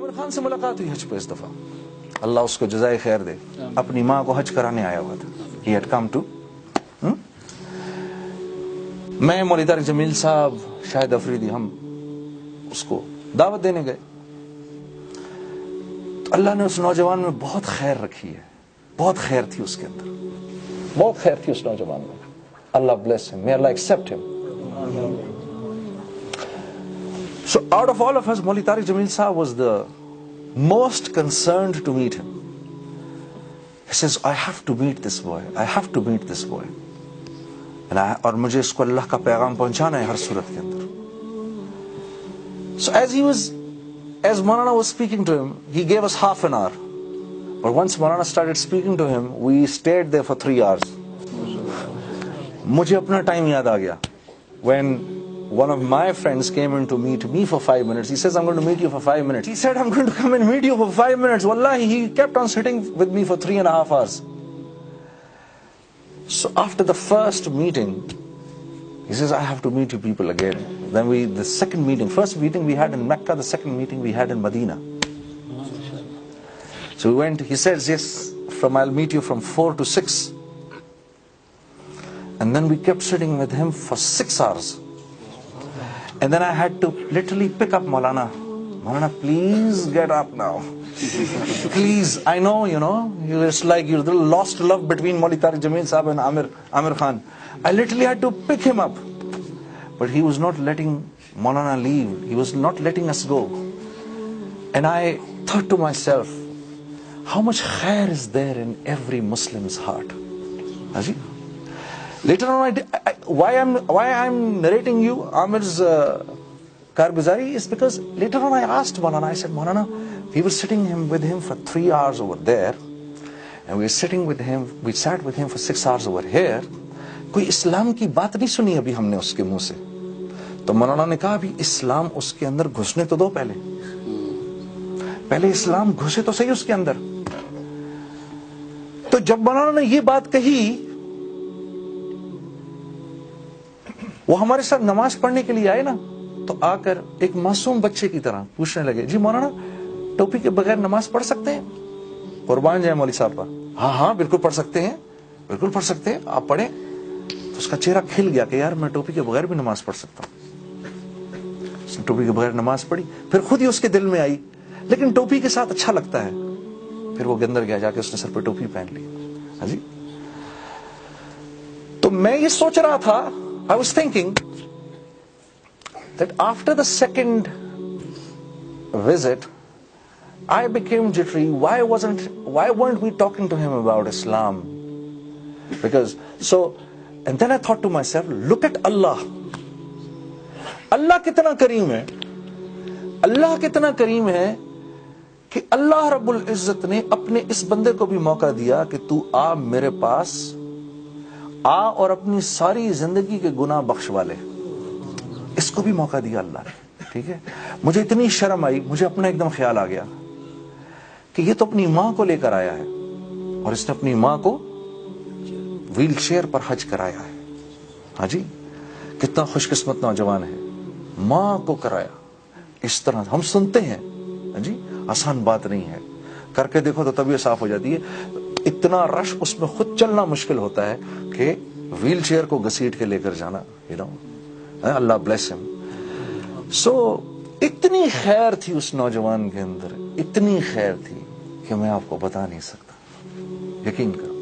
आमिर खान से मुलाकात हुई हज पे इस दफा, अल्लाह उसको जज़ाए खैर दे, अपनी माँ को हज कराने आया हुआ था। He had come to मैं मौलवी तारिक जमील साहब, शाहिद अफरीदी, हम उसको दावत देने गए। तो अल्लाह ने उस नौजवान में बहुत खैर रखी है, बहुत खैर थी उसके अंदर, बहुत खैर थी उस नौजवान में। Allah bless him, may Allah accept him. So out of all of us, Maulvi Tariq Jameel Sahab was the most concerned to meet him. He says, I have to meet this boy, I have to meet this boy. और मुझे इसको अल्लाह का पैगाम पहुंचाना है हर सूरत के अंदर। So as Maulana was speaking to him, he gave us half an hour. But once Maulana started speaking to him, we stayed there for 3 hours. मुझे अपना टाइम याद आ गया। When one of my friends came in to meet me for 5 minutes, he says, I'm going to meet you for 5 minutes. He said, I'm going to come and meet you for 5 minutes. Wallahi, he kept on sitting with me for 3.5 hours. So after the first meeting, he says, I have to meet you people again. Then the second meeting, first meeting we had in Mecca, the second meeting we had in Medina. So we went, he says, yes, I'll meet you from 4 to 6. And then we kept sitting with him for 6 hours. And then I had to literally pick up Maulana. Maulana, please get up now. Please, I know, it's like you're the lost love between Maulvi Tariq Jameel Sahab and Amir Khan. I literally had to pick him up. But he was not letting Maulana leave. He was not letting us go. And I thought to myself, how much khair is there in every Muslim's heart? Haji? Later on, why I'm narrating you Amir's Karguzari is because later on I asked Maulana, I said, Maulana, we were sitting with him for 3 hours over there, and we sat with him for 6 hours over here. कोई इस्लाम की बात नहीं सुनी अभी हमने उसके मुंह से। तो मौलाना ने कहा, अभी इस्लाम उसके अंदर घुसने तो दो, पहले इस्लाम घुसे तो सही उसके अंदर। तो जब मौलाना ने ये बात कही, वो हमारे साथ नमाज पढ़ने के लिए आए ना, तो आकर एक मासूम बच्चे की तरह पूछने लगे, जी मौलाना, टोपी के बगैर नमाज पढ़ सकते हैं? कुर्बान जाए मौलवी साहब का, हाँ बिल्कुल पढ़ सकते हैं, बिल्कुल पढ़ सकते हैं, आप पढ़ें। तो उसका चेहरा खिल गया कि यार मैं टोपी के बगैर भी नमाज पढ़ सकता हूँ। उसने टोपी के बगैर नमाज पढ़ी, फिर खुद ही उसके दिल में आई, लेकिन टोपी के साथ अच्छा लगता है। फिर वो अंदर गया, जाके उसने सर पर टोपी पहन ली। हाँ जी। तो मैं ये सोच रहा था, I was thinking that after the second visit, I became jittery. Why weren't we talking to him about Islam? And then I thought to myself, look at Allah. Allah कितना करीम है, अल्लाह कितना करीम है कि अल्लाह रब्बुल इज्जत ने अपने इस बंदे को भी मौका दिया कि तू आ मेरे पास, आ और अपनी सारी जिंदगी के गुनाह बख्शवा ले। इसको भी मौका दिया अल्लाह ने, ठीक है। मुझे इतनी शर्म आई, मुझे अपना एकदम ख्याल आ गया कि ये तो अपनी माँ को लेकर आया है, और इसने अपनी माँ को व्हील चेयर पर हज कराया है। हाँ जी, कितना खुशकिस्मत नौजवान है, माँ को कराया। इस तरह हम सुनते हैं, हाँ जी, आसान बात नहीं है, करके देखो तो तबीयत साफ हो जाती है। इतना रश, उसमें खुद चलना मुश्किल होता है कि व्हील चेयर को घसीट के लेकर जाना, अल्लाह ब्लेस हिम। सो इतनी खैर थी उस नौजवान के अंदर, इतनी खैर थी कि मैं आपको बता नहीं सकता, यकीन करो।